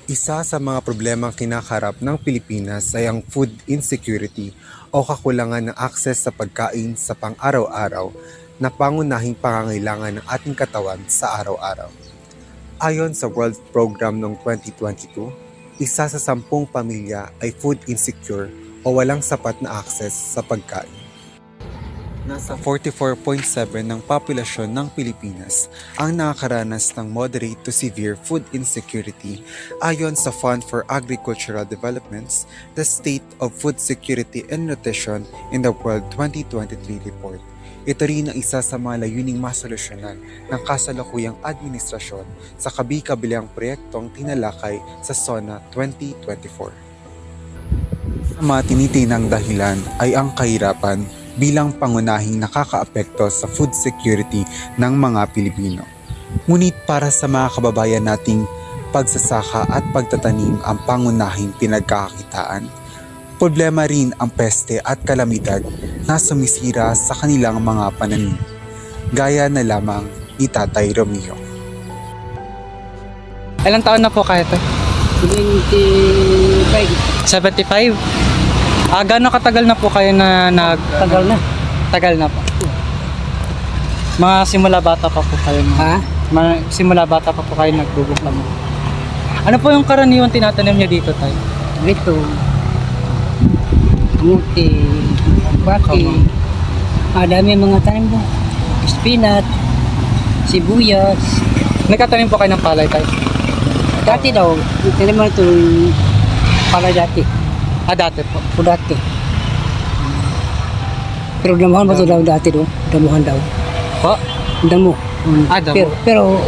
Isa sa mga problemang kinakaharap ng Pilipinas ay ang food insecurity o kakulangan ng akses sa pagkain sa pang-araw-araw na pangunahing pangangailangan ng ating katawan sa araw-araw. Ayon sa World Program noong 2022, isa sa 10 pamilya ay food insecure o walang sapat na akses sa pagkain. Nasa 44.7 ng populasyon ng Pilipinas ang nakakaranas ng moderate to severe food insecurity ayon sa Fund for Agricultural Development's The State of Food Security and Nutrition in the World 2023 report. Ito rin ang isa sa mga layuning masolusyonan ng kasalukuyang administrasyon sa kabi-kabilang proyektong tinalakay sa SONA 2024. Ang mga tinitinang dahilan ay ang kahirapan bilang pangunahing nakakaapekto sa food security ng mga Pilipino. Ngunit para sa mga kababayan nating pagsasaka at pagtatanim ang pangunahing pinagkakakitaan, problema rin ang peste at kalamidad na sumisira sa kanilang mga pananim, gaya na lamang ni Tatay Romeo. Ilang taon na po kayo to? 25. 75? Gaano katagal na po kayo na Tagal na. Tagal na po. Mga simula bata pa po kayo. Ha? Simula bata pa po kayo nagbubuklam. Ano po yung karaniwang tinatanim niyo dito, Tay? Ito. Kamuti. Baki. Dami mga tanim mo. Spinach. Sibuyas. Nagkatanim po kayo ng palay, Tay? Dati daw. Tanim mo ito para dati. Dati po. O dati. Pero damuhan ba ito daw dati do? Damuhan daw. Po? Damo. Damo. Pero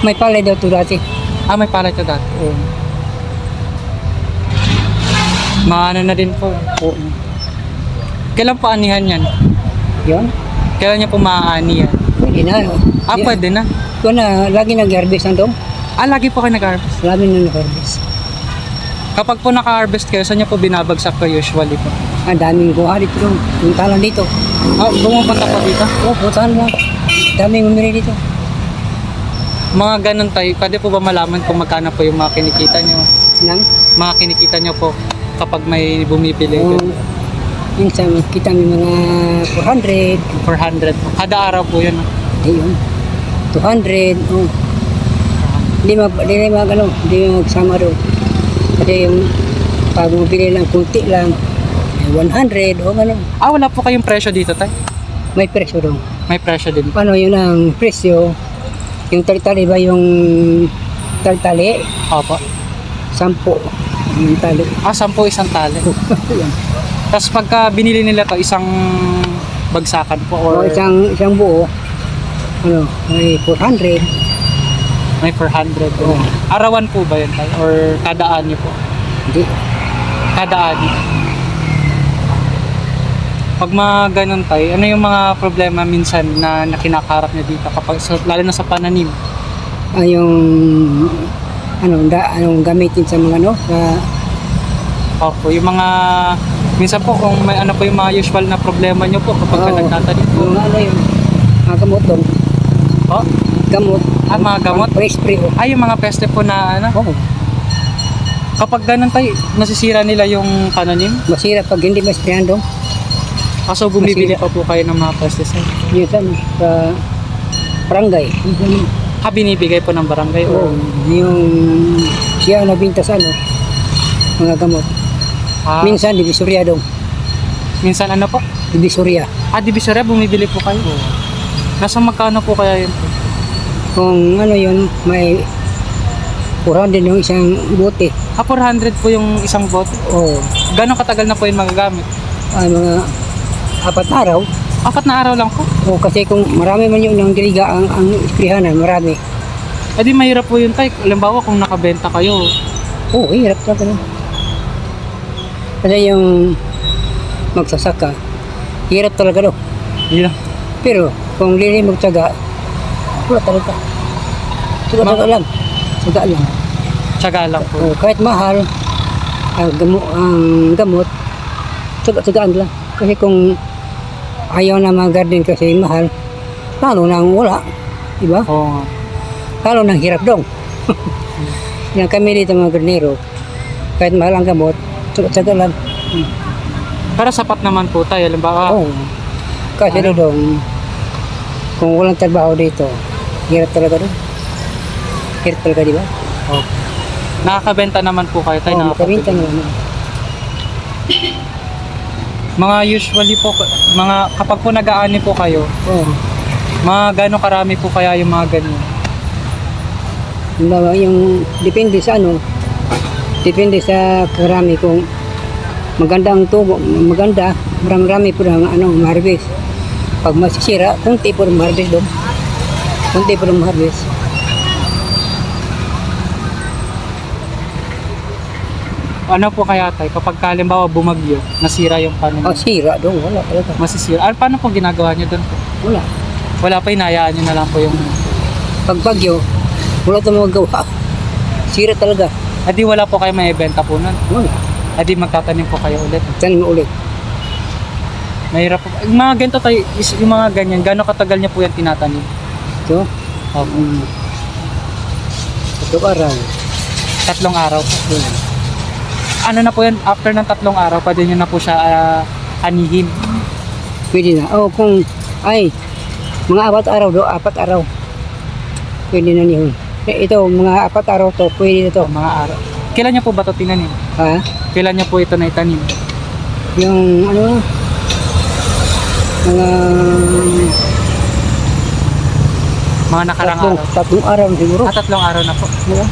may palay daw ito dati. May palay to dati. Oo. Maano na din po. Oo. Kailan po anihan yan? Yun. Kailan niyo po maaani yan? Pwede na. Pwede na. Kung na, lagi nag-harvest na daw. Lagi po kayo nag-harvest. Lagi na nag-harvest. Kapag po naka-harvest kayo, saan niyo po binabagsak ko usually po? Ang daming kuha dito doon. Punta lang dito. Bumupunta po dito? Oo, puntahan mo. Daming umiri dito. Mga ganun tayo, pwede po ba malaman kung magkano po yung mga kinikita niyo? Nang, Mga kinikita niyo po kapag may bumibili oo, yun? minsan kita may mga 400. 400 po. Kada araw po yun. Ayun. 200. Oh. Hindi magsama doon. Kasi yung pag mabili lang, kunti lang, 100 o gano'n. Wala po kayong presyo dito, Tay? May presyo doon. May presyo din. Paano yun ang presyo? Yung tali-tali ba yung tali-tali? Opo. 10 yung tali. 10 isang tali. Yan. Tapos pagka binili nila to isang bagsakan po O or isang buo, may 400. may 400. Oo. Arawan po ba yun, Tay? Or kada anyo po? Hindi. Kada anyo. Pag mga ganun, Tay, ano yung mga problema minsan na kinakaharap niya dito kapag lalo na sa pananim? Yung anong gamitin sa mga sa Opo, yung mga minsan po kung may ano po yung mga usual na problema niyo po kapag Oo. nagtatanim po. yung yun, mga gamot doon. Oh, Gamot. mga gamot. Spray. Yung mga peste po na ano. Oo. Kapag ganun, Tay, nasisira nila yung pananim. Masira pag hindi ma-sprayan doon. Kaso bumibili Masira. pa po kayo ng mga pesticide. Yun sa barangay. Binibigay po ng barangay Oo. or Yung siya nabinta sa mga gamot. minsan, Minsan divisoria doon. minsan ano po? Divisoria. Divisoria, bumibili po kayo. Nasa magkano po kaya yun? Kung yun, may 400 yung isang bote. 400 po yung isang bote. Oo. Gano'ng katagal na po yung magagamit? Mga 4 na araw. 4 na araw lang po. O kasi kung marami man yung ng diliga ang isprihanan, marami. Di mahirap po yun, Tay. Halimbawa kung nakabenta kayo. Oo, hirap talaga. Kasi yung magsasaka, hirap talaga do. Yun. Pero kung lili magtsaga, wala talaga. Tsaga lang. Tsaga lang. Tiyaga lang po. O, kahit mahal, ang gamot, tsagaan lang. Kasi kung ayaw na mag-garden kasi mahal, lalo nang wala. Diba? Oo nga. Lalo nang hirap dong. Yan kami dito mga granero, kahit mahal ang gamot, tsaga lang. Para sapat naman po tayo. Halimbawa, Oo. Kasi Ano? doon, kung walang trabaho dito, hirap talaga doon. Hirap talaga, di ba? oh, nakakabenta naman po kayo tayo. Oo, makabinta nakakabili. naman. Mga usually po, kapag po nag-aani po kayo, Oo. mga gano'ng karami po kaya yung mga ganyan? Yung depende sa ano, depende sa karami kung maganda ang tubo, maganda, marami po ng ano, ma-harvest. Pag masisira, kunti po ng ma-harvest doon. Kunti po ng ma-harvest. Ano po kaya tayo, kapag halimbawa bumagyo, nasira yung panin, Oh, sira doon, wala talaga. masisira. Paano po ginagawa nyo doon po? Wala. Wala pa, hinayaan nyo na lang po yung... Pag bagyo, wala tayong magawa. Sira talaga. Adi wala po kayo may ibenta po nun. Wala. Adi magtatanim po kayo ulit. Tanim mo ulit. Mahirap po. Yung mga ganito tayo, yung mga ganyan, gano'ng katagal niya po yan tinatanim? So, Opo. ito araw. 3 araw po. Ano na po yan, after ng 3 araw, pwede nyo na po siya anihin. Pwede na. Oh, kung, ay, mga 4 araw do, 4 araw. Pwede na nihon. Ito, mga 4 araw to, pwede na to. Mga araw. Kailan niya po ba ito tinanim? Ha? Kailan niya po ito na itanim? Yung, ano, mga Mga nakarang araw. 3 araw siguro. 3 araw na po. Oo,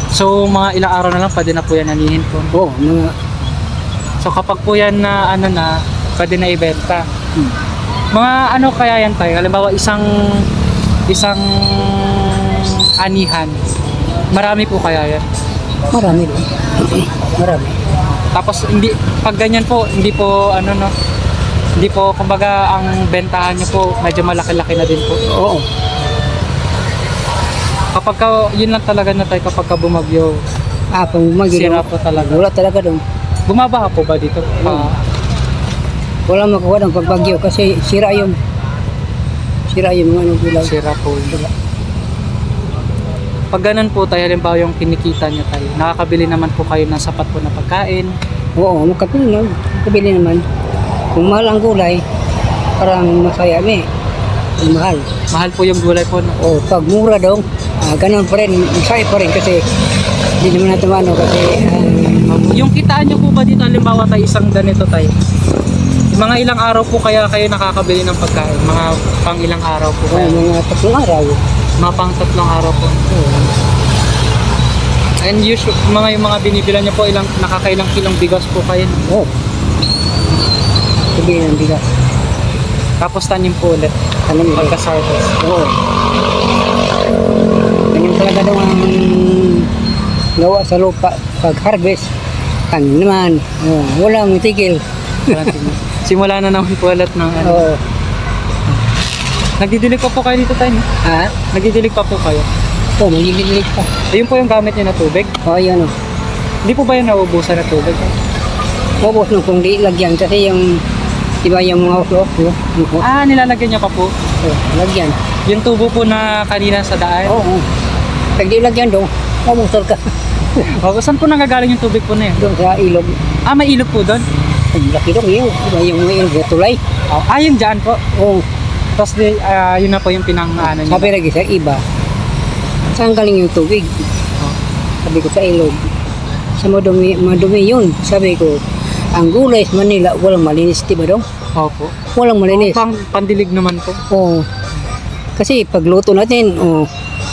So, mga ilang araw na lang, pwede na po yan anihin po. oh, mga, So, kapag po yan na, ano na, pwede na ibenta. Hmm. Mga ano kaya yan tayo? Halimbawa, isang anihan. Marami po kaya yan. marami doon. Marami. Tapos hindi pag ganyan po, hindi po ano no. Hindi po kumbaga ang bentahan niyo po medyo malaki-laki na din po. Oo. Kapag yun lang talaga na tayo kapag bumagyo, Pag magiging, sira po talaga. wala talaga doon. Bumabaha po ba dito? Wala makuha ng pagbagyo kasi sira yung mga ano gulaw. Sira po. Pag ganun po tayo, halimbawa yung kinikita niyo tayo, nakakabili naman po kayo ng sapat po na pagkain. Oo, makabili naman. Kung mahal ang gulay, parang masaya Kung mahal. Mahal po yung gulay po. No? O pag mura daw, ganun pa rin, masaya pa rin kasi hindi naman natin ano kasi Yung kitaan niyo po ba dito, halimbawa tayo isang ganito tayo? Mga ilang araw po kaya kayo nakakabili ng pagkain? Mga pang ilang araw po kaya? mga 3 araw. Mga pang 3 araw po. And usually, yung mga binibilan niyo po, nakakailang kilong bigas po kayo. Oo. Sabihin ng bigas. Tapos tanim po ulit. Tanim ulit. Pagka-harvest. Oo. Ganyan talaga daw ang gawa sa lupa. Pag harvest, tanim naman. Walang tigil. Simula na naman po ulit ng ano. Oo. Nagdidilig pa po kayo dito tayo. Ha? Nagdidilig pa po kayo. Oo, magigililig pa. Ayun po yung gamit niyo na tubig. Oo, yan o. Hindi po ba yung nauubusan na tubig? Mabos nung kung di lagyan kasi yung, di ba yung mga usok, Nilalagyan niyo pa po. lagyan. Yung tubo po na kanina sa daan. Oo. Pag di lagyan doon, mabusal ka. Saan po nanggagaling yung tubig po na yun? Doon sa ilog. May ilog po doon? Ang laki doon yun. Di ba yung ilog na tulay? Yung dyan po. Oo. Tapos yun na po yung pinang-ano niyo. Sabi lagi sa iba, saan galing yung tubig? Sabi ko sa ilog. Sa madumi yun. Sabi ko, ang gulay sa Manila, walang malinis, di ba dong? Opo. Walang malinis. Pandilig naman po. Oo. Kasi pagluto natin,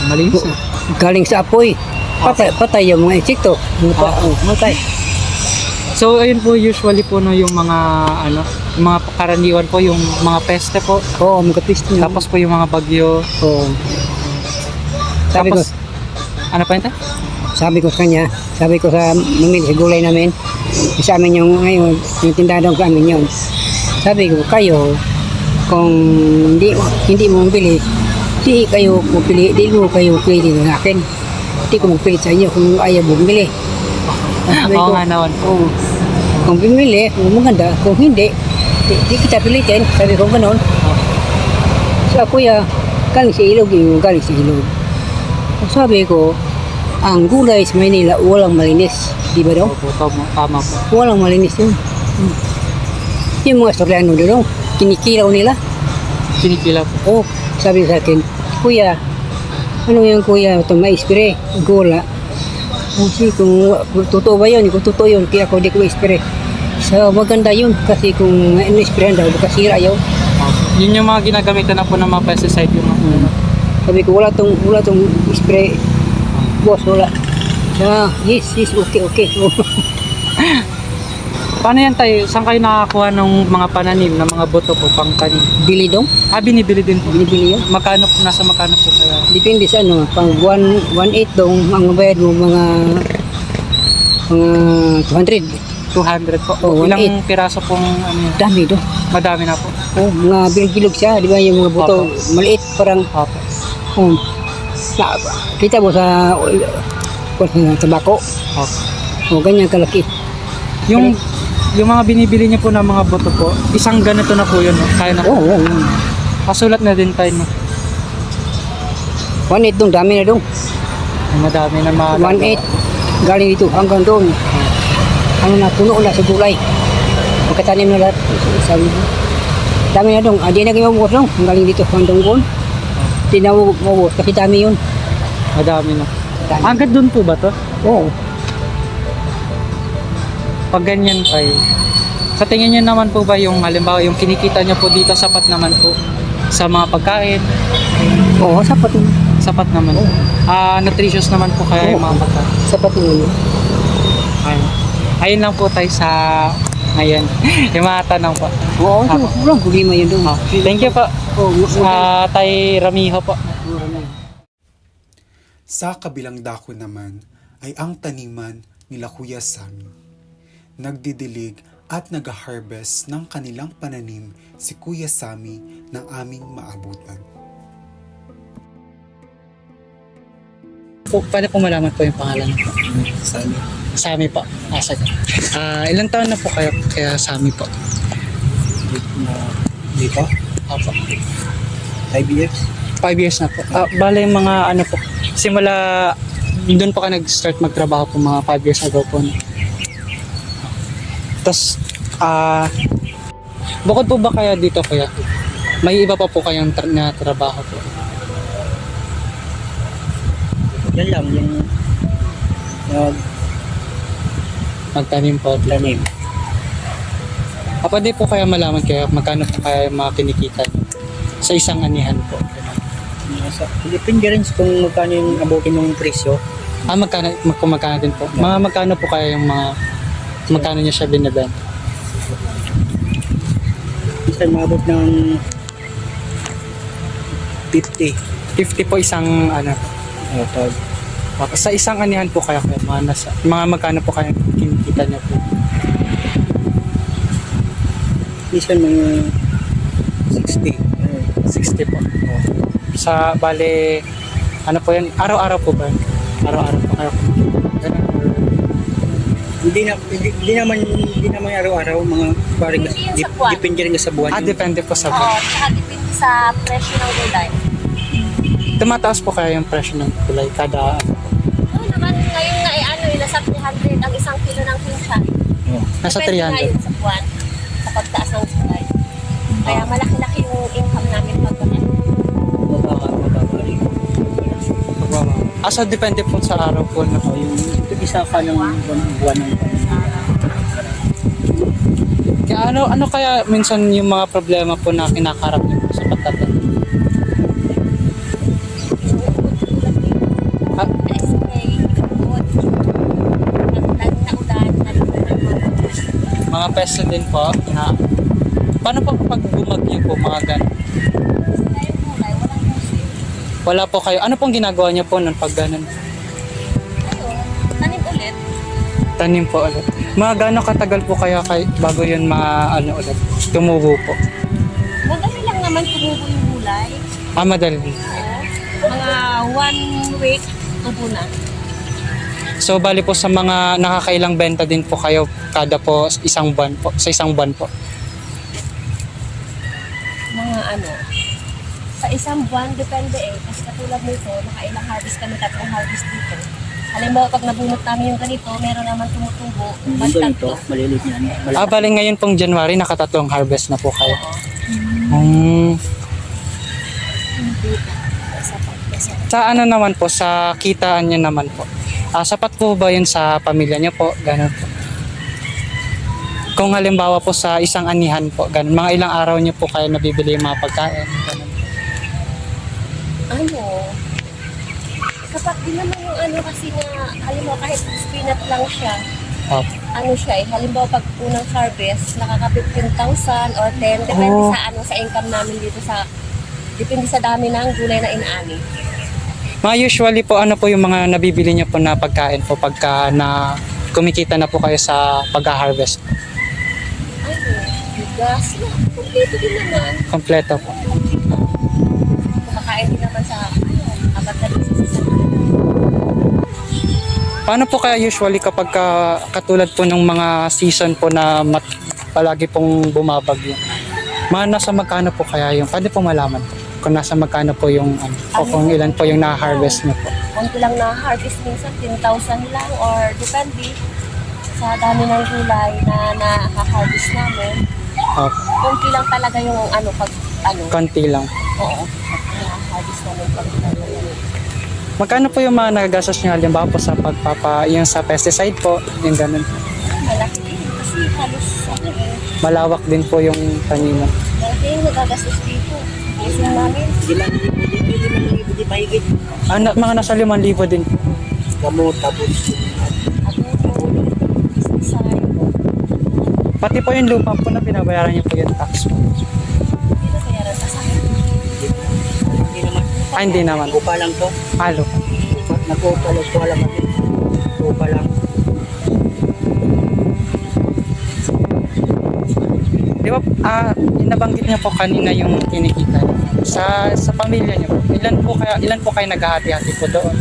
Malinis na. galing sa apoy. Patay yung mga insekto. Matay. So ayun po usually po no yung mga yung mga karaniwan po yung mga peste po. Oo, magkapist niya. Tapos po yung mga bagyo. Oo. Sabi ko, Tapos ano pa yun tayo? sabi ko sa kanya, sabi ko sa mamili sa gulay namin, sa amin yung ngayon, yung tindahan sa amin yun. Sabi ko, kayo, kung hindi mo bili, di kayo pupili, di mo kayo pili ng akin. Hindi ko magpili sa inyo kung ayaw mo bumili. Sabi Oo ko, nga naman. oo. Kung bumili, maganda. Kung hindi, di kita pilitin. Sabi ko gano'n. Sa kuya, galing sa ilog yung galing sa ilog. Sabi ko, ang gulay sa Maynila walang malinis. Di ba daw? Opo, tama po. Walang malinis yun. Yung mga Australiano doon, kinikilaw nila. Kinikila po. Oh, sabi sa akin, kuya, ano yung kuya, ito ma-spray, gula. Kasi kung totoo ba yun, kung totoo yun, kaya ako di ko ma-spray. So maganda yun, kasi kung ma-sprayan daw, baka sira yun. Yun yung mga ginagamitan na po ng mga pesticide yung mga Sabi ko, wala tong spray. Boss, wala. Yes, okay. Paano yan tayo? Saan kayo nakakakuha ng mga pananim, ng mga boto po, pang tanim? Bili dong, Binibili din po. binibili yun. Nasa magkano po kaya? Depende sa ano, pang 1.8 dong, ang mabayad mo mga 200. 200 po. Oh, Ilang piraso pong ano yun? Dami do. Madami na po. Oh, mga bilog-bilog siya, di ba yung mga buto, maliit, parang, Opo. kita mo sa tabako. Opo. O, ganyan kalaki. Yung mga binibili niyo po ng mga boto po, isang ganito na po yun, no? Kaya na po. Oo, Pasulat na din tayo, no? 1.8 dong, dami na dong. Madami na mga 1.8, galing dito hanggang doon. Ano na, puno na sa gulay. Pagkatanim na lahat, sabi mo. Dami na dong, di na kayo mabuhos dong, galing dito hanggang doon. Di na mabuhos, kasi dami yun. Madami na. Dami. Agad dun po ba to? Oo. Pag ganyan tayo, sa tingin niyo naman po ba yung halimbawa yung kinikita niyo po dito sapat naman po sa mga pagkain? Oo, sapat yun. Sapat naman. Nutritious naman po kaya yung mga pagkain. Sapat yun. Ayun lang po tayo sa ngayon. Yung mga tanong po. Oo, walang problema yun dong. Thank you po. Tay Ramiho po. Sa kabilang dako naman ay ang taniman nila Kuya Sammy. Nagdidilig at nag-harvest ng kanilang pananim si Kuya Sammy ng aming maabutan. Pwede po malaman po yung pangalan po. Sammy. Sammy po. Ilang taon na po kayo kaya Sammy po? Dito? Opo. 5 years? 5 years na po. Bale mga ano po, simula doon po ka nag-start magtrabaho po mga 5 years ago po. Tapos, bukod po ba kaya dito kaya? May iba pa po kayong na trabaho po? Yan lang, yung Magtanim po. tanim. Pwede po kaya malaman kaya magkano po kaya yung mga kinikita niyo sa isang anihan po? Depende rin kung magkano yung abutin ng presyo. Magkano din po? Mga magkano po kaya yung mga magkano niya siya binibenta? Minsan maabot ng 50. 50 po isang ano. Sa isang anihan po kaya mga magkano po kaya kinikita niya po? Minsan mga 60. 60 po. Sa bale ano po yan? Araw-araw po ba? Araw-araw po kayo. Hindi naman araw-araw mga parang depende rin sa buwan. Depende po sa Oo, buwan. tsaka depende sa presyo ng gulay. Tumataas po kaya yung presyo ng gulay kada Oo naman, ngayon nga nasa 300 ang isang kilo ng kinsya. nasa Depende 300. ngayon sa buwan, sa pagtaas ng gulay. Kaya malaki-laki yung income namin pag So depende po sa araw po na po yung Isa ka ng buwan ng kaya ano kaya minsan yung mga problema po na kinakarap niyo po sa pagtatanim? na-spray, wood, naulan, Mga pesto din po na paano po kapag bumagyo po mga ganun? sila yung gulay, walang musim. Wala po kayo. Ano pong ginagawa niyo po nun pag ganun? Ayun, tanim ulit. Tanim po ulit. Mga gaano katagal po kaya bago yun ulit? Tumubo po. Madali lang naman tumubo yung gulay. Madali. Oo, mga 1 week, tubo na. So bali po sa mga nakakailang benta din po kayo kada po isang buwan po, sa isang buwan po. Mga sa isang buwan, depende eh. Kasi katulad nito, nakailang harvest kami, 3 harvest dito. Halimbawa, pag nabunot namin yung ganito, meron naman tumutubo. Basta ito. Maliliit yan. Bali ngayon pong January, nakatatlong harvest na po kayo. Sa ano naman po, sa kitaan niyo naman po. Sapat po ba yun sa pamilya niyo po? Ganun po. Kung halimbawa po sa isang anihan po, ganun, mga ilang araw niyo po kayo nabibili yung mga pagkain. Ganun. Ano? Sapat din naman yung ano kasi na, halimbawa kahit spinach lang siya, Opo. ano siya eh, halimbawa pag unang harvest, nakaka 15,000 or 10, depende Oh. sa ano, sa income namin dito sa, depende sa dami ng gulay na inaani. Mga usually po, ano po yung mga nabibili niyo po na pagkain po pagka na kumikita na po kayo sa pag-harvest? Ano, bigas, kumpleto din naman. Kompleto po. Kumakain din naman sa, ano, abat na din sa Paano po kaya usually kapag katulad po ng mga season po na palagi pong bumabagyo? Nasa magkano po kaya yung, pwede po malaman po kung nasa magkano po yung, o kung ilan po yung na-harvest niyo po. Konti lang na-harvest minsan, 10,000 lang or depende sa dami ng gulay na nakaka-harvest namin. Konti lang talaga yung ano, pag ano, Konti lang. oo, na-harvest namin pag Magkano po yung mga nagagastos niyo halimbawa po sa yung sa pesticide po, yung ganun. malaki din kasi halos ano eh, Malawak din po yung taniman. malaki yung nagagastos dito. Isang namin, Di mahigit. Mga nasa 5,000 din po. Gamot, tapos abuto, pesticide, Pati po yung lupa po na binabayaran niyo po yung tax po. dito kaya rin sa akin. hindi naman. Hindi naman. Upa lang to. Lupa. Nag-upa lang to. Alam natin. Upa lang. Di ba, nabanggit niyo po kanina yung kinikita niyo. Sa pamilya niyo po. Ilan po kayo naghahati-hati po doon?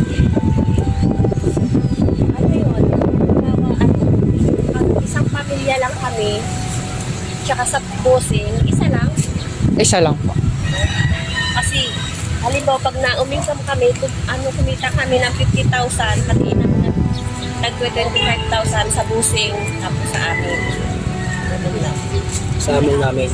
Ano yun? Halimbawa, pag isang pamilya lang kami, tsaka sa bossing, isa lang. Isa lang po. Kasi, halimbawa, pag na-uminsam kami, kumita kami ng 50,000, pati nag-25,000 sa busing, tapos sa amin. Ganun lang. Sa amin namin.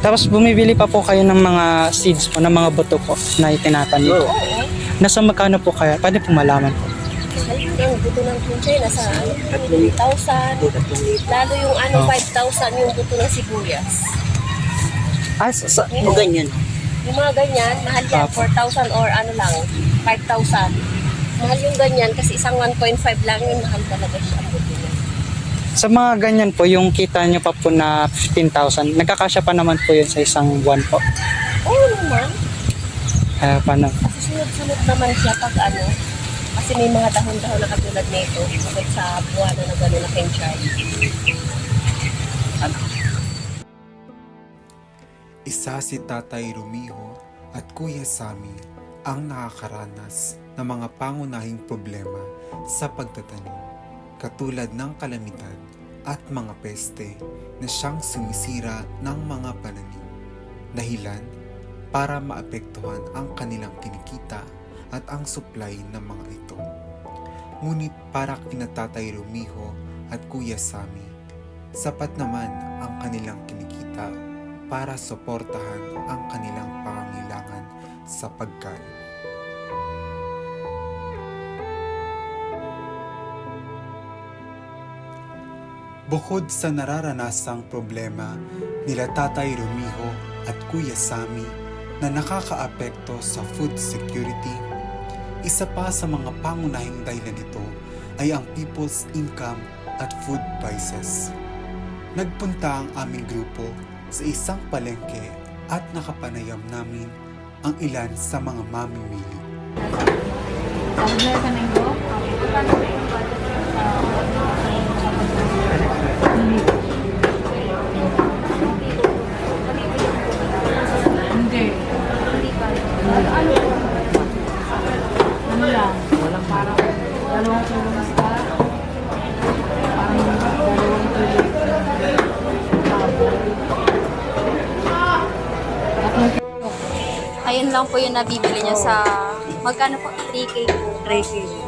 Tapos bumibili pa po kayo ng mga seeds po, ng mga buto po na itinatanim po. Oo. Nasa magkano po kaya? Pwede po malaman po. Halimbawa, yung buto ng kunchay, nasa 3,000. Lalo yung Oh. 5,000 yung buto ng sibuyas. O ganyan. Yung mga ganyan, mahal yan, 4,000 or ano lang, 5,000. Mahal yung ganyan kasi isang 1.5 lang yun, mahal talaga siya ang buto niya. Sa mga ganyan po, yung kita nyo pa po na 15,000, nagkakasya pa naman po yun sa isang buwan po. Oo naman. Paano? Kasi sunod-sunod naman siya pag ano. Kasi may mga dahon-dahon na katulad nito. Bakit sa buwan na gano'n na kenchay. Isa si Tatay Rumiho at Kuya Sammy ang nakakaranas ng mga pangunahing problema sa pagtatanim, katulad ng kalamidad at mga peste na siyang sumisira ng mga pananim. Dahilan para maapektuhan ang kanilang kinikita at ang supply ng mga ito. Ngunit para kina Tatay Rumiho at Kuya Sammy, sapat naman ang kanilang kinikita para suportahan ang kanilang pangangailangan sa pagkain. Bukod sa nararanasang problema nila Tatay Rumiho at Kuya Sammy na nakakaapekto sa food security, isa pa sa mga pangunahing dahilan nito ay ang people's income at food prices. Nagpunta ang aming grupo sa isang palengke at nakapanayam namin ang ilan sa mga mamimili. Ayun lang po yung nabibili niya sa magkano po? 3K po. 3 kilo.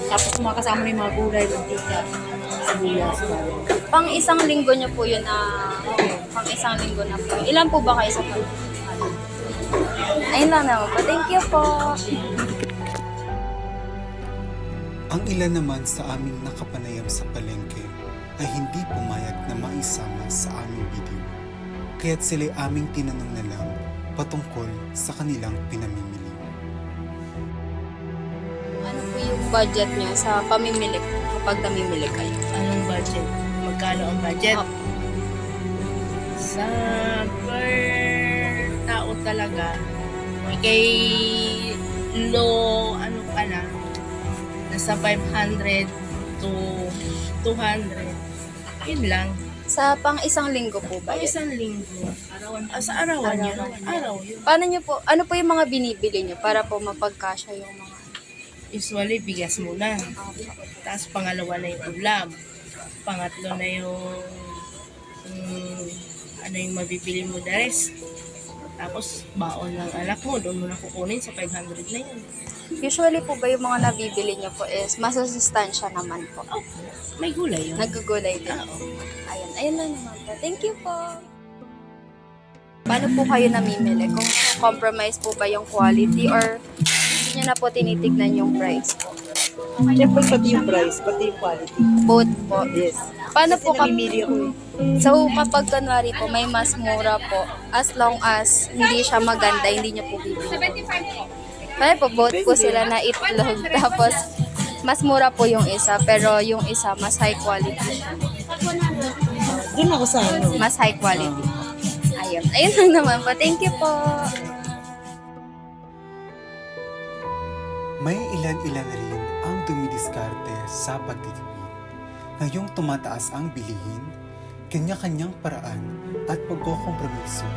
Tapos mga kasama na yung mga gulay, mantika, sibuyas, bawang. Pang isang linggo niyo po yun na, pang isang linggo na po. Ilan po ba kayo sa pag? Ayun lang naman po. Thank you po. Ang ilan naman sa aming nakapanayam sa palengke ay hindi pumayag na maisama sa aming video. Kaya't sila'y aming tinanong na lang patungkol sa kanilang pinamimili. Ano po yung budget niyo sa pamimili kapag namimili kayo? Anong budget? Magkano ang budget? Opo. Sa per tao talaga, kay low, ano ka na, nasa 500 to 200. Yun lang. Sa pang isang linggo po ba Pag yun? isang linggo, sa arawan yun. Araw yun. Paano niyo po, ano po yung mga binibili niyo para po mapagkasya yung mga... Usually, bigas muna. Tapos pangalawa na yung ulam. Pangatlo na yung ano yung mabibili mo the rest. Tapos baon ng anak mo, doon mo na kukunin sa 500 na yun. Usually po ba yung mga nabibili niyo po is masusustansya naman po? Oh, may gulay yun. Nagugulay din. Oo. Ayun lang naman po. Thank you po. Paano po kayo namimili? Kung compromise po ba yung quality or hindi niyo na po tinitignan yung price po? Siyempre pati yung price, pati yung quality. Both po. Yes. Paano Kasi po namimili ako eh. So kapag kunwari po may mas mura po, as long as hindi siya maganda, hindi niyo po bibili. Kaya po both po sila na itlog. Tapos mas mura po yung isa, pero yung isa mas high quality siya. Doon ako sa ano. Mas high quality po. Ayun lang naman po. Thank you po. May ilan-ilan rin ang dumidiskarte sa pagtitipid. Ngayong tumataas ang bilihin, kanya-kanyang paraan at pagkokompromiso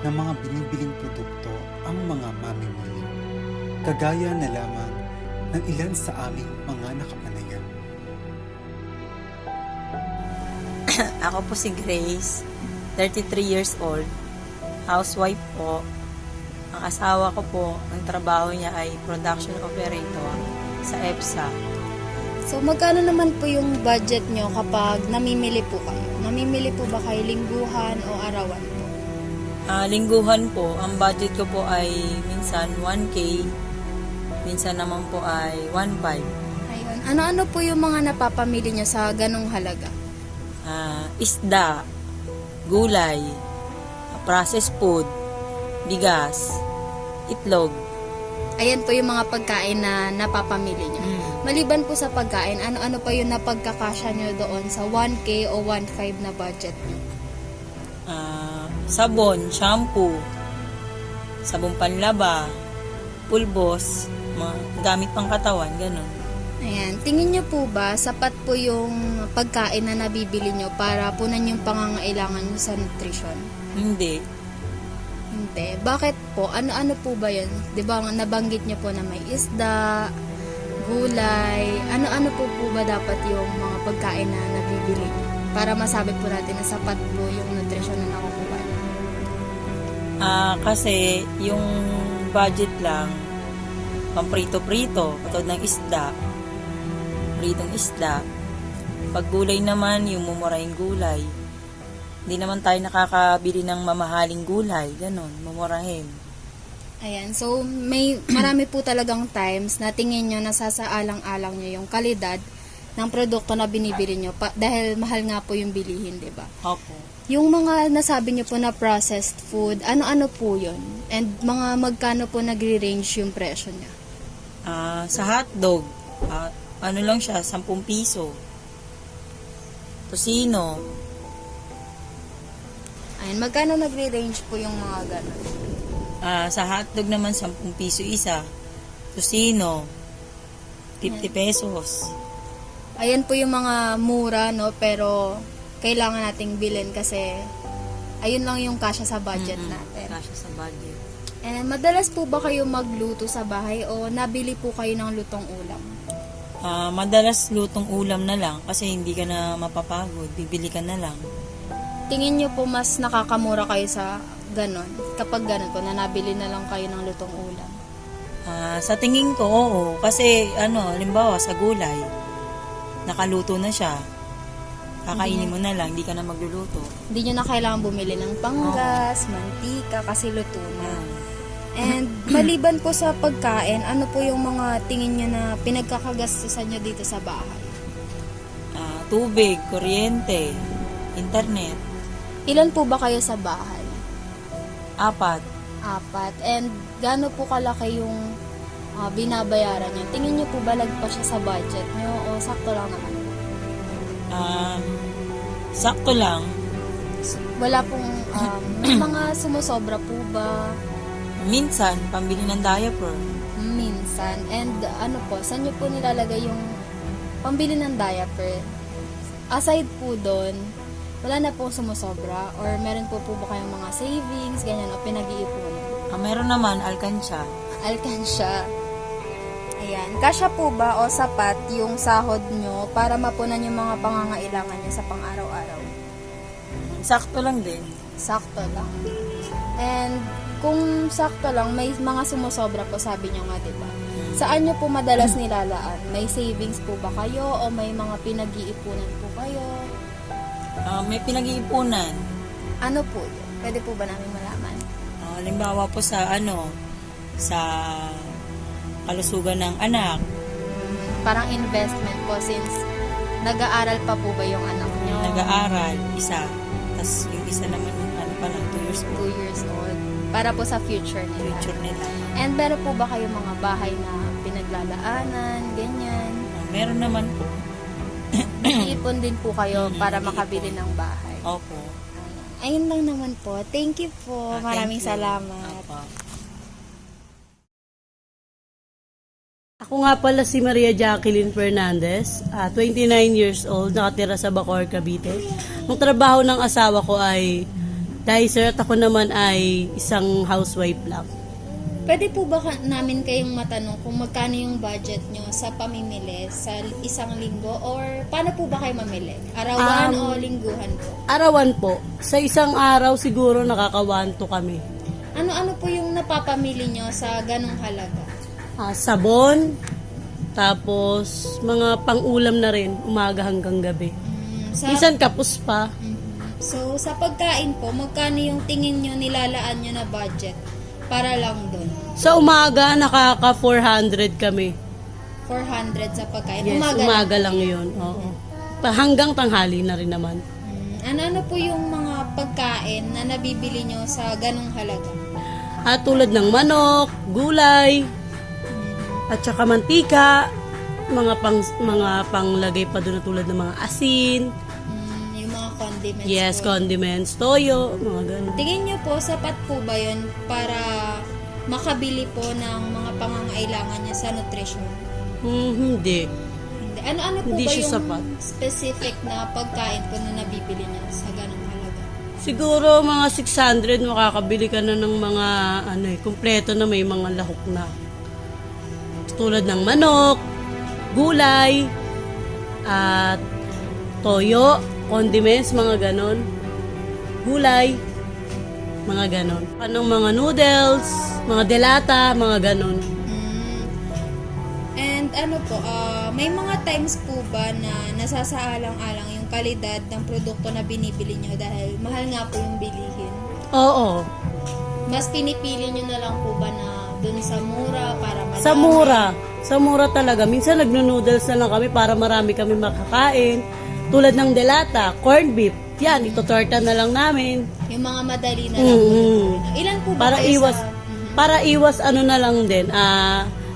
ng mga binibiling produkto ang mga mamimili. Kagaya na lamang ng ilan sa aming mga nakapanayam. Ako po si Grace, 33 years old, housewife po. Ang asawa ko po, ang trabaho niya ay production operator sa EPSA. So magkano naman po yung budget nyo kapag namimili po kayo? Namimili po ba kayo lingguhan o arawan po? Lingguhan po, ang budget ko po ay minsan 1K, minsan naman po ay 1.5. Ayun. Ano-ano po yung mga napapamili nyo sa ganong halaga? Isda, gulay, processed food, bigas, itlog. Ayan po yung mga pagkain na napapamili nyo. Maliban po sa pagkain, ano-ano pa yung napagkakasya nyo doon sa 1K o 1.5 na budget nyo? Sabon, shampoo, sabon panlaba, pulbos, mga gamit pang katawan, ganun. Ayan. Tingin nyo po ba, sapat po yung pagkain na nabibili nyo para punan yung pangangailangan nyo sa nutrition? Hindi. Hindi. Bakit po? Ano-ano po ba yun? Di ba nabanggit nyo po na may isda, gulay, ano-ano po ba dapat yung mga pagkain na nabibili nyo? Para masabi po natin na sapat po yung nutrition na nakukuha nyo. Kasi yung budget lang, pamprito-prito, katulad ng isda, pritong isda. Pag gulay naman, yung mumurahing gulay. Hindi naman tayo nakakabili ng mamahaling gulay, ganun, mumurahin. Ayan. So, marami po talagang times na tingin nyo nasasaalang-alang nyo yung kalidad ng produkto na binibili nyo dahil mahal nga po yung bilihin, di ba? Opo. Yung mga nasabi nyo po na processed food, ano-ano po yun? And mga magkano po nagre-range yung presyo niya? Sa hotdog, ano lang siya, 10 piso. Tosino, Ayan, magkano nagre-range po yung mga gano'n? sa hotdog naman 10 piso isa. Tosino, 50 pesos. Ayan po yung mga mura, no? Pero kailangan nating bilhin kasi ayun lang yung kasya sa budget natin. Kasya sa budget. And madalas po ba kayo magluto sa bahay o nabili po kayo ng lutong ulam? Madalas lutong ulam na lang kasi hindi ka na mapapagod, bibili ka na lang. Tingin nyo po mas nakakamura kayo sa ganon? Kapag ganon po, na nabili na lang kayo ng lutong ulam? Sa tingin ko, oo. Kasi, halimbawa, sa gulay, nakaluto na siya. Kakainin mo na lang, hindi ka na magluluto. Hindi nyo na kailangan bumili ng panggas, mantika, kasi luto na. And maliban po sa pagkain, ano po yung mga tingin nyo na pinagkakagastusan nyo dito sa bahay? Tubig, kuryente, internet, Ilan po ba kayo sa bahay? 4. 4. And gaano po kalaki yung binabayaran nyo? Tingin nyo po ba lagpas siya sa budget nyo o sakto lang naman? Sakto lang. Wala pong may mga sumusobra po ba? Minsan, pambili ng diaper. Minsan. And ano po, saan nyo po nilalagay yung pambili ng diaper? Aside po doon, wala na pong sumusobra? Or meron po ba kayong mga savings, ganyan, o pinag-iipunan? Meron naman, alkansya. Alkansya. Ayan. Kasya po ba o sapat yung sahod nyo para mapunan yung mga pangangailangan nyo sa pang-araw-araw? Sakto lang din. Sakto lang. And kung sakto lang, may mga sumusobra po, sabi nyo nga, diba? Saan nyo po madalas nilalaan? May savings po ba kayo o may mga pinag-iipunan po kayo? May pinag-iipunan. Ano po yun? Pwede po ba namin malaman? Halimbawa po sa sa kalusugan ng anak. Parang investment po since nag-aaral pa po ba yung anak nyo? Nag-aaral, isa. Tapos yung isa naman, pa lang, 2 years old. 2 years old. Para po sa future nila. Future nila. And meron po ba kayo mga bahay na pinaglalaanan, ganyan? Meron naman po. Iipon din po kayo para makabili ng bahay. Opo. Ayun lang naman po. Thank you po. Maraming Thank you. salamat. Opo. Ako nga pala si Maria Jacqueline Fernandez, 29 years old, nakatira sa Bacoor, Cavite. Ang trabaho ng asawa ko ay dicer at ako naman ay isang housewife lang. Pwede po ba namin kayong matanong kung magkano yung budget nyo sa pamimili sa isang linggo or paano po ba kayo mamili? Arawan o lingguhan po? Arawan po. Sa isang araw siguro nakaka-1-2 kami. Ano-ano po yung napapamili nyo sa ganong halaga? Sabon, tapos mga pang-ulam na rin, umaga hanggang gabi. Minsan kapus pa. So, sa pagkain po, magkano yung tingin nyo nilalaan nyo na budget para lang doon? Sa umaga, nakaka 400 kami. 400 sa pagkain? Yes, umaga lang yun. Oo. Hanggang tanghali na rin naman. Ano-ano po yung mga pagkain na nabibili nyo sa ganong halaga? Tulad ng manok, gulay, at saka mantika, mga panglagay pa doon na tulad ng mga asin. Yung mga condiments Yes, po. condiments, toyo, mga ganun. Tingin nyo po, sapat po ba yun para makabili po ng mga pangangailangan niya sa nutrition? Hindi. Hindi. Ano-ano po Hindi ba siya yung sapat. specific na pagkain po na nabibili niya sa ganong halaga? Siguro mga 600 makakabili ka na ng mga kumpleto na may mga lahok na. Tulad ng manok, gulay, at toyo, condiments, mga ganon. Gulay, mga ganon. Anong mga noodles, mga delata, mga ganon. And ano po, may mga times po ba na nasasaalang-alang yung kalidad ng produkto na binibili nyo dahil mahal nga po yung bilihin? Oo. Mas pinipili nyo na lang po ba na dun sa mura para madami? Sa mura talaga. Minsan nagno-noodles na lang kami para marami kami makakain. Tulad ng delata, corned beef. Yan, itotorta na lang namin. Yung mga madali na lang po. Ilan po ba Para kayo iwas, para iwas na lang din.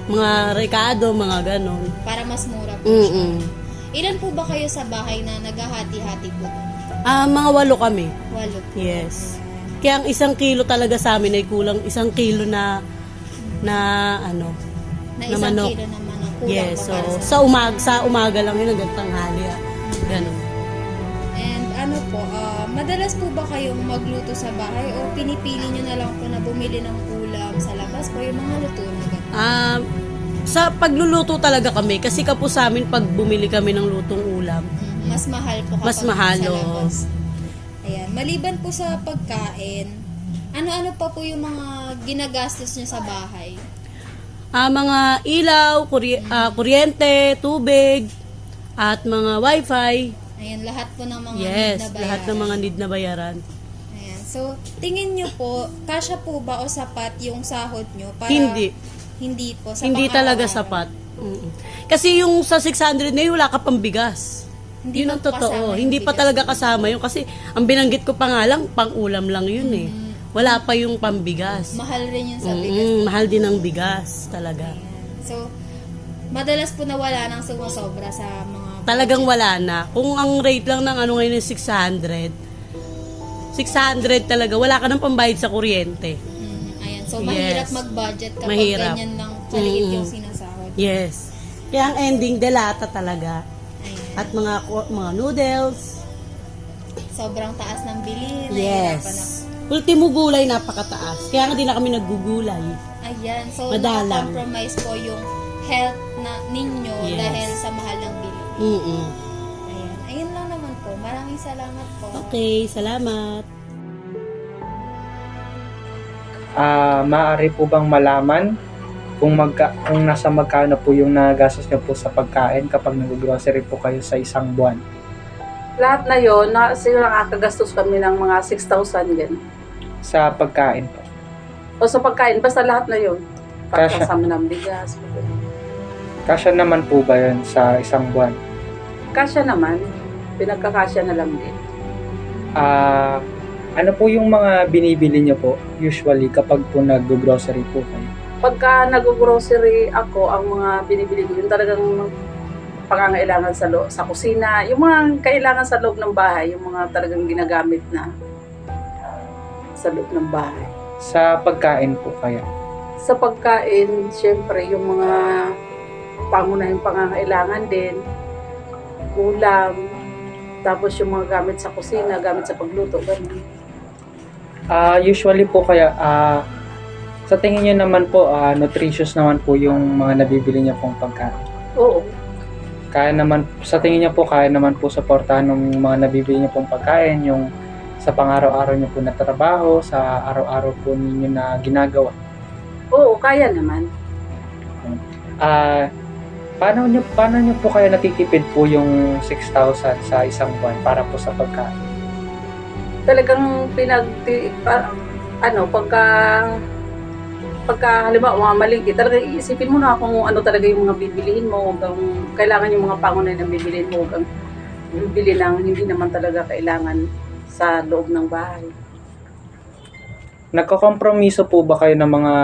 Mga rekado, mga ganon. para mas mura po siya? Ilan po ba kayo sa bahay na naghahati-hati po? Mga 8 kami. 8 po. Yes. Kaya ang 1 kilo talaga sa amin ay kulang 1 kilo na Na na isang manok. kilo na manok. Kulang Yes, pa so para sa umaga lang yun hanggang tanghali. Ganon. And ano po, madalas po ba kayong magluto sa bahay o pinipili nyo na lang po na bumili ng ulam sa labas po yung mga luto na gano'n? Sa pagluluto talaga kami kasi kapo sa amin pag bumili kami ng lutong ulam. Mas mahal po kapag Mas mahal, sa oo. labas. Ayan, maliban po sa pagkain, ano-ano pa po yung mga ginagastos nyo sa bahay? Mga ilaw, kuryente, tubig, at mga wifi. Ayan, lahat po ng mga need Yes, na bayaran. lahat ng mga need na bayaran. Ayan. So, tingin nyo po, kasya po ba o sapat yung sahod nyo? Para Hindi. Hindi po. Sa Hindi talaga pang-araw-araw? sapat. Kasi yung sa 600 na yun, wala ka pang bigas. Hindi Yun pa ang po kasama totoo. yung Hindi pa bigas. talaga kasama yun. Kasi ang binanggit ko pa nga lang, pang-ulam lang yun eh. Wala pa yung pambigas. Mahal rin yun sa bigas. Mahal din ang bigas talaga. So, madalas po nawala ng sumusobra sa mga... Talagang wala na. Kung ang rate lang ng ano ngayon is 600 talaga, wala ka ng pambayad sa kuryente. Ayan. So, mahirap Yes. mag-budget kapag Mahirap. ganyan lang kaliit yung sinasahod. Yes. Kaya ang ending, delata talaga. Ayan. At mga noodles. Sobrang taas ng bilihin. Yes. Ultimo gulay, napakataas. Kaya nga din na kami naggugulay. Ayan. So, Madalang. compromise po yung health na ninyo Yes. dahil sa mahal ng bilihin. Mm-mm. Ayan. Ayun lang naman po. Maraming salamat po. Okay, salamat. Maaari po bang malaman kung nasa magkano po yung nagastos niyo po sa pagkain kapag nag-grocery po kayo sa isang buwan? Lahat na yun, nakakagastos kami ng mga 6,000 yan. Sa pagkain po. O sa pagkain, basta lahat na yun. Kasya. Pagkasama ng bigas. Kasya naman po ba yun sa isang buwan? Kasya naman, pinagkakasya na lang din. Ano po yung mga binibili niyo po usually kapag po nag-grocery po kayo? Pagka nag-grocery ako, ang mga binibili ko, yung talagang pangangailangan sa kusina, yung mga kailangan sa loob ng bahay, yung mga talagang ginagamit na sa loob ng bahay. Sa pagkain po kaya? Sa pagkain, syempre, yung mga pangunahing pangangailangan din, ulam, tapos yung mga gamit sa kusina, gamit sa pagluto, ganun. Usually po kaya, sa tingin niyo naman po, nutritious naman po yung mga nabibili niyo pong pagkain. Oo. Kaya naman, sa tingin niyo po, kaya naman po suportahan ng mga nabibili niyo pong pagkain, yung sa pang-araw-araw niyo po na trabaho, sa araw-araw po ninyo na ginagawa. Oo, kaya naman. Paano niyo po kaya natitipid po yung 6,000 sa isang buwan para po sa pagkain? Talagang pagka halimbawa mga maligi, talagang iisipin mo na kung ano talaga yung mga bibilihin mo, kailangan yung mga pangunay na bibilihin mo, huwag bibili lang, hindi naman talaga kailangan sa loob ng bahay. Nagkokompromiso po ba kayo ng mga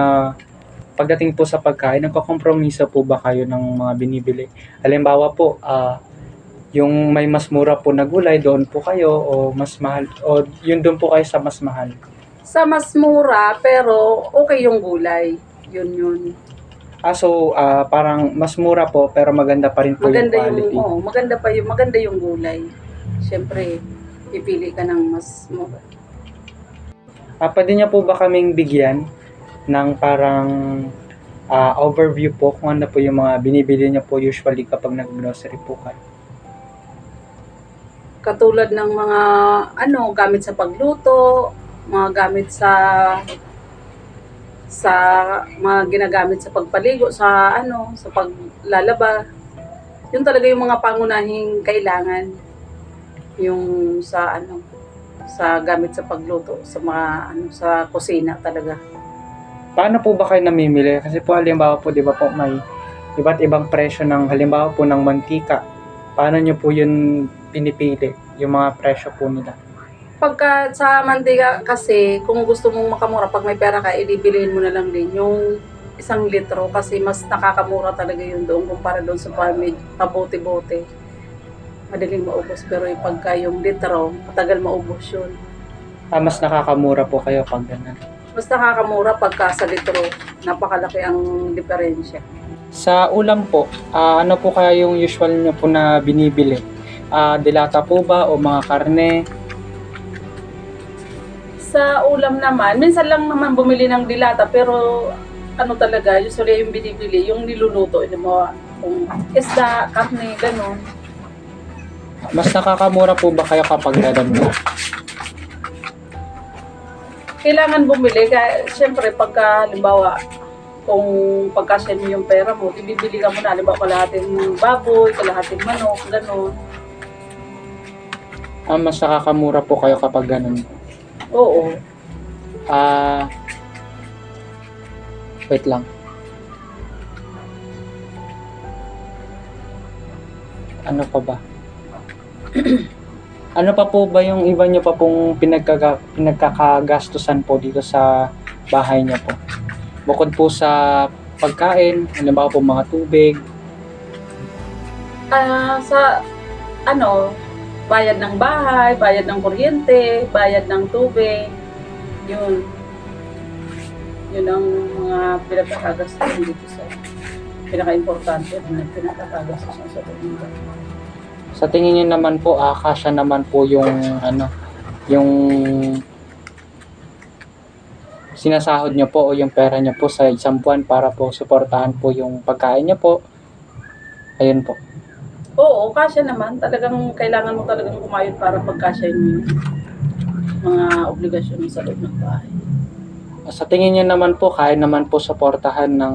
pagdating po sa pagkain, nagkokompromiso po ba kayo ng mga binibili? Halimbawa po, yung may mas mura po na gulay, doon po kayo o mas mahal, o yun doon po kayo sa mas mahal? Sa mas mura, pero okay yung gulay. Yun. So, parang mas mura po, pero maganda pa rin po Maganda yung quality. maganda yung gulay. Siyempre, pipili ka ng mas mura. Pwede niyo po ba kaming bigyan ng parang overview po kung ano po yung mga binibili niyo po usually kapag nag-grocery po kayo? Katulad ng mga gamit sa pagluto, mga gamit sa mga ginagamit sa pagpaligo, sa paglalaba. Yun talaga yung mga pangunahing kailangan, yung sa gamit sa pagluto, sa mga sa kusina talaga. Paano po ba kayo namimili? Kasi po halimbawa po, di ba po may iba't ibang presyo ng halimbawa po ng mantika. Paano nyo po yun pinipili, yung mga presyo po nila? Pagka sa mantika kasi, kung gusto mong makamura, pag may pera ka, ibibilihin mo na lang din yung 1 litro kasi mas nakakamura talaga yun doon kumpara doon sa pabote-bote. Madaling maubos, pero pagka yung litro, matagal maubos yun. Mas nakakamura po kayo pag ganun. Mas nakakamura pagka sa litro, napakalaki ang diferensya. Sa ulam po, ano po kaya yung usual nyo po na binibili? Dilata po ba o mga karne? Sa ulam naman, minsan lang naman bumili ng dilata, pero talaga, usually yung binibili, yung niluluto, kung isda, karne, gano'n. Mas nakakamura po ba kayo kapag ganun po? Kailangan bumili, kaya syempre pagka halimbawa, kung pagkasya mo yung pera mo, ibibili ka mo na, halimbawa kalahating baboy, kalahating manok, gano'n. Mas nakakamura po kayo kapag ganun. Oo. Wait lang. Ano pa ba? Ano pa po ba yung iba niyo pa pong pinagkakagastusan po dito sa bahay niyo po? Bukod po sa pagkain, halimbawa po mga tubig. Sa bayad ng bahay, bayad ng kuryente, bayad ng tubig, yun. Yun ang mga pinagkakagastusan dito sa pinaka-importante na pinagkakagastusan sa pamilya. Sa tingin niyo naman po, kasya naman po yung yung sinasahod niyo po o yung pera niyo po sa isang buwan para po suportahan po yung pagkain niyo po. Ayun po. Oo, kasya naman. Talagang kailangan mo talagang kumayod para pagkasya yung mga obligasyon mo sa loob ng bahay. Sa tingin niyo naman po, kaya naman po suportahan ng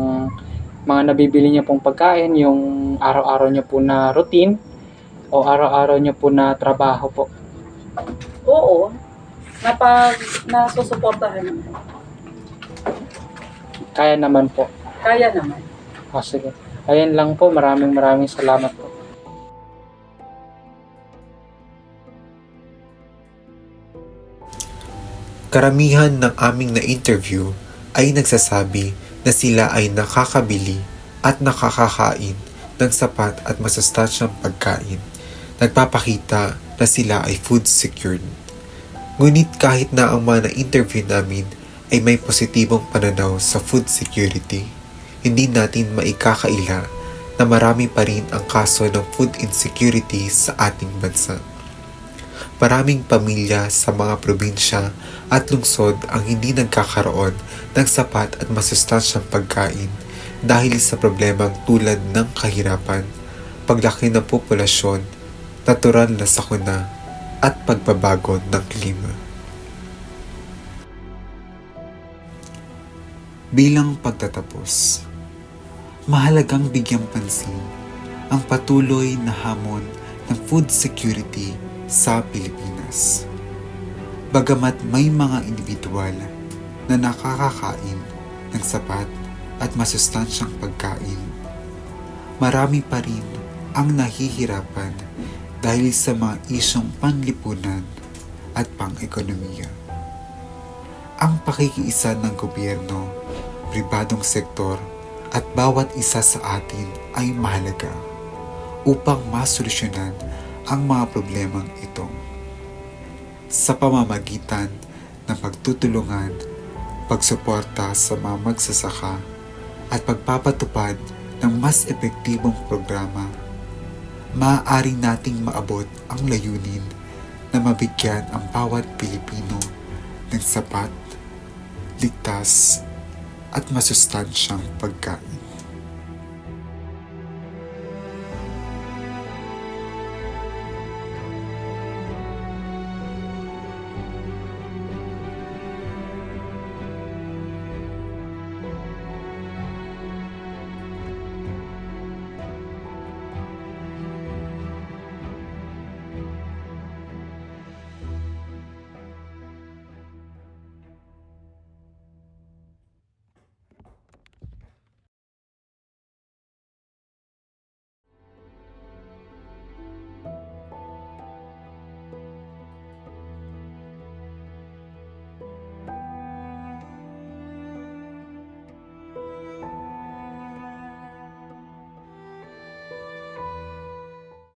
mga nabibili niyo pong pagkain, yung araw-araw niyo po na routine o araw-araw niyo po na trabaho po? Oo, nasusuportahan naman. Kaya naman po. Kaya naman. Sige. Ayan lang po. Maraming salamat po. Karamihan ng aming na-interview ay nagsasabi na sila ay nakakabili at nakakakain ng sapat at masustansyang pagkain. Nagpapakita na sila ay food secured. Ngunit kahit na ang mga na-interview namin ay may positibong pananaw sa food security, hindi natin maikakaila na marami pa rin ang kaso ng food insecurity sa ating bansa. Maraming pamilya sa mga probinsya at lungsod ang hindi nagkakaroon ng sapat at masustansyang pagkain dahil sa problemang tulad ng kahirapan, paglaki ng populasyon, natural na sakuna, at pagbabago ng klima. Bilang pagtatapos, mahalagang bigyang pansin ang patuloy na hamon ng food security sa Pilipinas. Bagamat may mga individual na nakakakain ng sapat at masustansyang pagkain, marami pa rin ang nahihirapan dahil sa mga isyong panlipunan at pang-ekonomiya. Ang pakikiisa ng gobyerno, pribadong sektor at bawat isa sa atin ay mahalaga upang masolusyonan ang mga problemang ito sa pamamagitan ng pagtutulungan, pagsuporta sa mga magsasaka at pagpapatupad ng mas epektibong programa. Maaari nating maabot ang layunin na mabigyan ang bawat Pilipino ng sapat, ligtas at masustansyang pagkain.